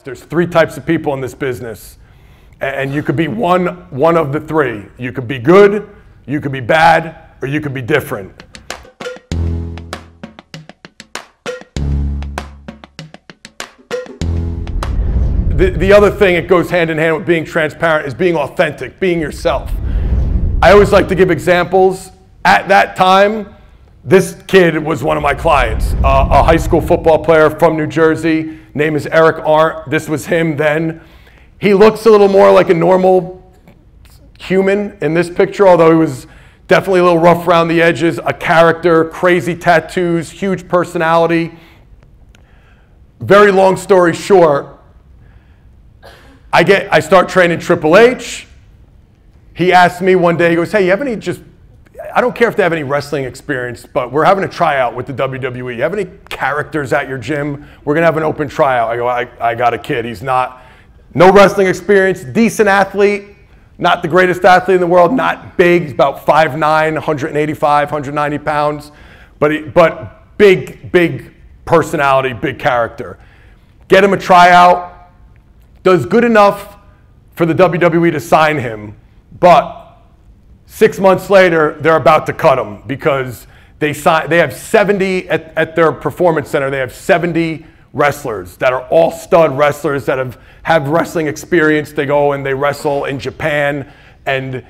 There's three types of people in this business, and you could be one of the three. You could be good, you could be bad, or you could be different. The other thing that goes hand in hand with being transparent is being authentic, being yourself. I always like to give examples. At that time, this kid was one of my clients, a high school football player from New Jersey. Name is Eric Arndt. This was him then. He looks a little more like a normal human in this picture, although he was definitely a little rough around the edges, a character, crazy tattoos, huge personality. Very long story short, I start training Triple H. He asked me one day, he goes, hey, you have any I don't care if they have any wrestling experience, but we're having a tryout with the WWE. You have any characters at your gym? We're gonna have an open tryout. I go, I got a kid. He's no wrestling experience, decent athlete, not the greatest athlete in the world, not big, he's about 5'9", 185, 190 pounds, but big personality, big character. Get him a tryout, does good enough for the WWE to sign him, but 6 months later, they're about to cut him because they have 70 at their performance center. They have 70 wrestlers that are all stud wrestlers that have wrestling experience. They go and they wrestle in Japan, and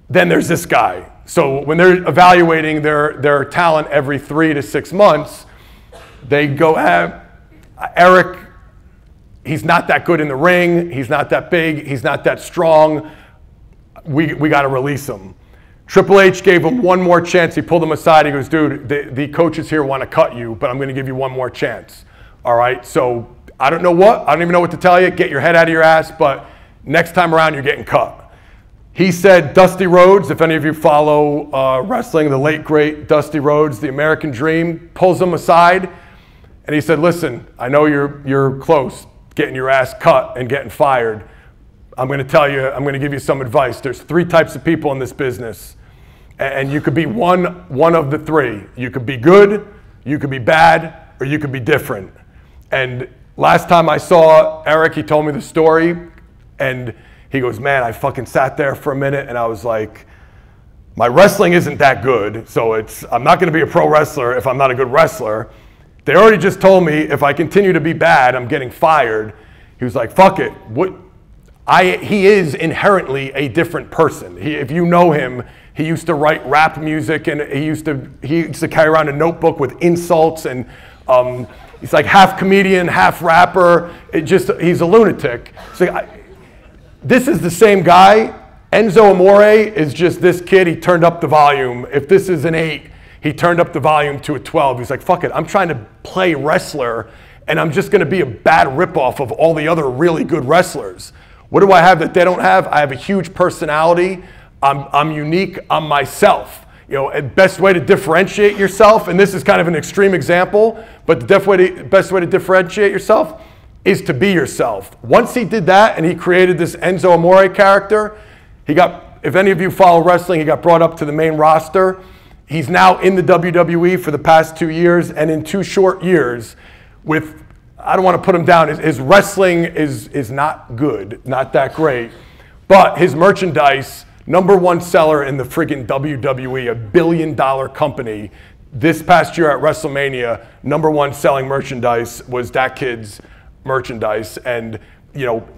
then there's this guy. So when they're evaluating their talent every 3 to 6 months, they go, Eric, he's not that good in the ring. He's not that big. He's not that strong. We got to release him. Triple H gave him one more chance. He pulled him aside. He goes, dude, the coaches here want to cut you, but I'm going to give you one more chance. All right, so I don't even know what to tell you. Get your head out of your ass, but next time around, you're getting cut. He said Dusty Rhodes, if any of you follow wrestling, the late, great Dusty Rhodes, the American Dream, pulls him aside, and he said, listen, I know you're close getting your ass cut and getting fired. I'm going to tell you, I'm going to give you some advice. There's three types of people in this business. And you could be one of the three. You could be good, you could be bad, or you could be different. And last time I saw Eric, he told me the story, and he goes, man, I fucking sat there for a minute, and I was like, my wrestling isn't that good, so I'm not gonna be a pro wrestler if I'm not a good wrestler. They already just told me if I continue to be bad, I'm getting fired. He was like, fuck it. He is inherently a different person. If you know him, he used to write rap music, and he used to carry around a notebook with insults, and he's like half comedian, half rapper. He's a lunatic. So this is the same guy. Enzo Amore is just this kid. He turned up the volume. If this is an 8, he turned up the volume to a 12. He's like, fuck it, I'm trying to play wrestler, and I'm just gonna be a bad ripoff of all the other really good wrestlers. What do I have that they don't have? I have a huge personality. I'm unique, I'm myself. You know, best way to differentiate yourself, and this is kind of an extreme example, but the best way to differentiate yourself is to be yourself. Once he did that and he created this Enzo Amore character, if any of you follow wrestling, he got brought up to the main roster. He's now in the WWE for the past 2 years, and in 2 short years, I don't want to put him down, his wrestling is not good, not that great, but his merchandise, #1 seller in the friggin' WWE, $1 billion company. This past year at WrestleMania, #1 selling merchandise was that kid's merchandise. And you know,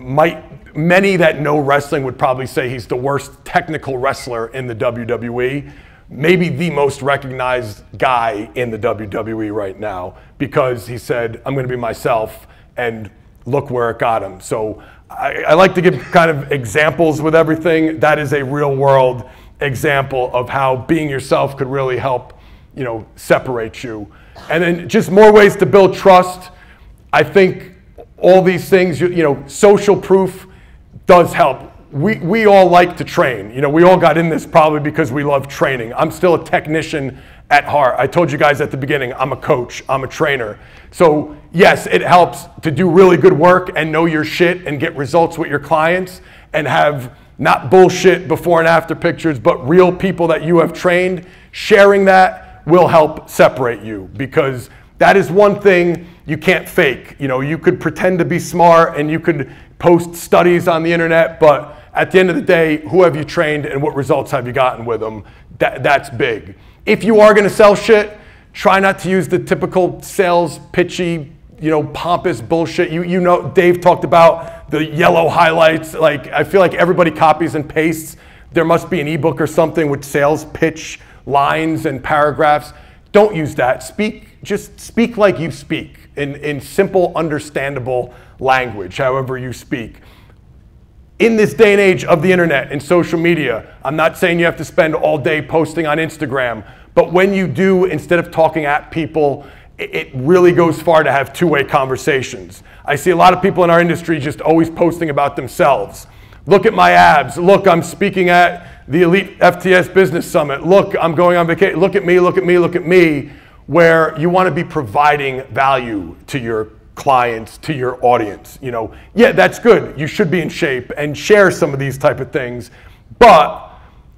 many that know wrestling would probably say he's the worst technical wrestler in the WWE. Maybe the most recognized guy in the WWE right now, because he said, I'm gonna be myself, and look where it got him. So I like to give kind of examples with everything. That is a real world example of how being yourself could really help, you know, separate you. And then just more ways to build trust. I think all these things, you know, social proof does help. We all like to train. You know, we all got in this probably because we love training. I'm still a technician at heart. I told you guys at the beginning, I'm a coach, I'm a trainer. So yes, it helps to do really good work and know your shit and get results with your clients and have not bullshit before and after pictures, but real people that you have trained. Sharing that will help separate you, because That is one thing you can't fake. You know, you could pretend to be smart and you could post studies on the internet, but at the end of the day, who have you trained and what results have you gotten with them? That's big. If you are gonna sell shit, try not to use the typical sales pitchy, you know, pompous bullshit. You know, Dave talked about the yellow highlights. Like, I feel like everybody copies and pastes. There must be an ebook or something with sales pitch lines and paragraphs. Don't use that. Just speak like you speak in simple, understandable language, however you speak. In this day and age of the internet and social media, I'm not saying you have to spend all day posting on Instagram, but when you do, instead of talking at people, it really goes far to have two-way conversations. I see a lot of people in our industry just always posting about themselves. Look at my abs. Look, I'm speaking at the Elite FTS Business Summit. Look, I'm going on vacation. Look at me, look at me, look at me. Where you want to be providing value to your clients, to your audience. You know, yeah, that's good. You should be in shape and share some of these type of things. But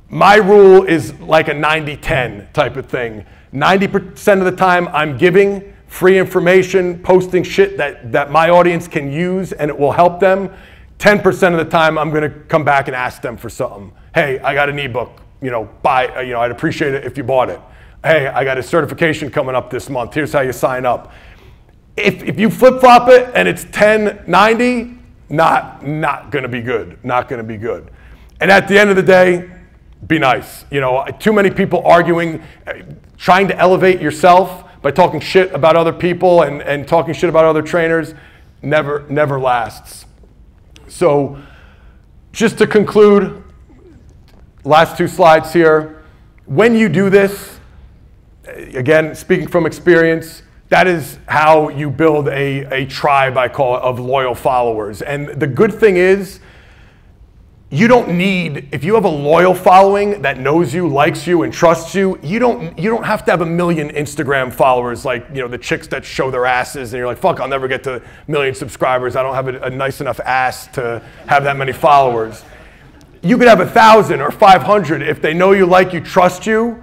my rule is like a 90-10 type of thing. 90% of the time I'm giving free information, posting shit that my audience can use and it will help them. 10% of the time I'm gonna come back and ask them for something. Hey, I got an ebook, you know, buy, you know, I'd appreciate it if you bought it. Hey, I got a certification coming up this month. Here's how you sign up. If you flip-flop it and it's 10-90, not gonna be good, not gonna be good. And at the end of the day, be nice. You know, too many people arguing, trying to elevate yourself by talking shit about other people and talking shit about other trainers, never lasts. So just to conclude, last two slides here. When you do this, again, speaking from experience, that is how you build a tribe, I call it, of loyal followers. And the good thing is, you don't need, if you have a loyal following that knows you, likes you, and trusts you, you don't have to have 1 million Instagram followers like, you know, the chicks that show their asses and you're like, fuck, I'll never get to 1 million subscribers. I don't have a nice enough ass to have that many followers. You could have 1,000 or 500 if they know you, like you, trust you,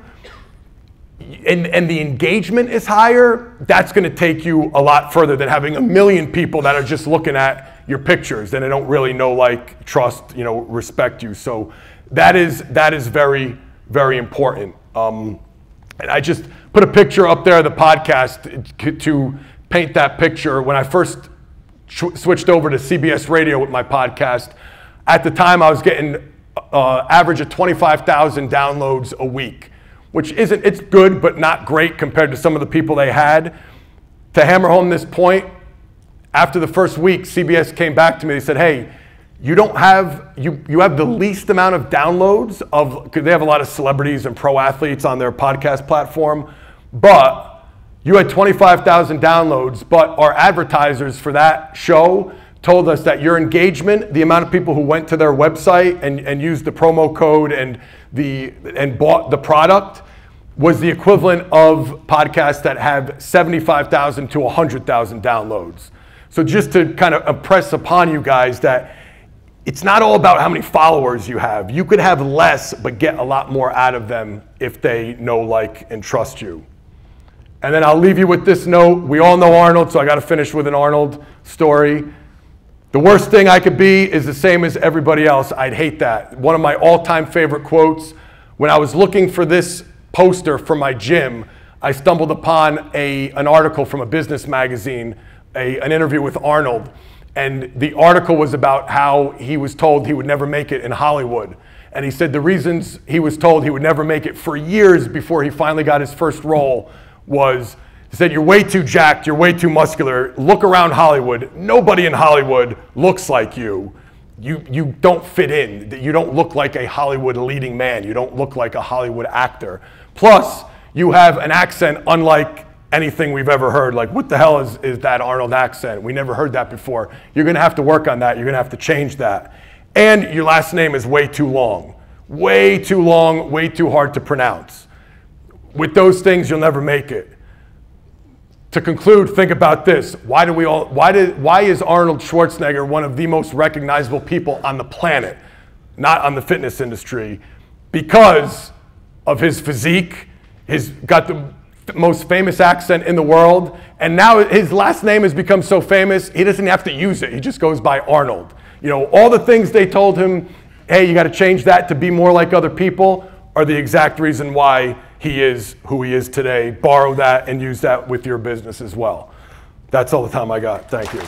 and the engagement is higher. That's going to take you a lot further than having 1 million people that are just looking at your pictures and they don't really know, like, trust, you know, respect you. So that is very, very important. And I just put a picture up there of the podcast to paint that picture. When I first switched over to CBS Radio with my podcast, at the time I was getting average of 25,000 downloads a week, which isn't, it's good, but not great compared to some of the people they had. To hammer home this point, after the first week, CBS came back to me. They said, hey, you have the least amount of downloads because they have a lot of celebrities and pro athletes on their podcast platform, but you had 25,000 downloads, but our advertisers for that show told us that your engagement, the amount of people who went to their website and used the promo code and bought the product, was the equivalent of podcasts that have 75,000 to 100,000 downloads. So just to kind of impress upon you guys that it's not all about how many followers you have. You could have less, but get a lot more out of them if they know, like, and trust you. And then I'll leave you with this note. We all know Arnold, so I got to finish with an Arnold story. The worst thing I could be is the same as everybody else. I'd hate that. One of my all-time favorite quotes, when I was looking for this poster for my gym, I stumbled upon an article from a business magazine, an interview with Arnold. And the article was about how he was told he would never make it in Hollywood. And he said the reasons he was told he would never make it for years before he finally got his first role was, he said, you're way too jacked, you're way too muscular. Look around Hollywood. Nobody in Hollywood looks like you. You don't fit in. You don't look like a Hollywood leading man. You don't look like a Hollywood actor. Plus, you have an accent unlike anything we've ever heard. Like, what the hell is that Arnold accent? We never heard that before. You're gonna have to work on that. You're gonna have to change that. And your last name is way too long. Way too long, way too hard to pronounce. With those things, you'll never make it. To conclude, think about this. Why is Arnold Schwarzenegger one of the most recognizable people on the planet, not on the fitness industry? Because of his physique, got the most famous accent in the world, and now his last name has become so famous, he doesn't have to use it. He just goes by Arnold. You know, all the things they told him, hey, you got to change that to be more like other people, are the exact reason why he is who he is today. Borrow that and use that with your business as well. That's all the time I got. Thank you.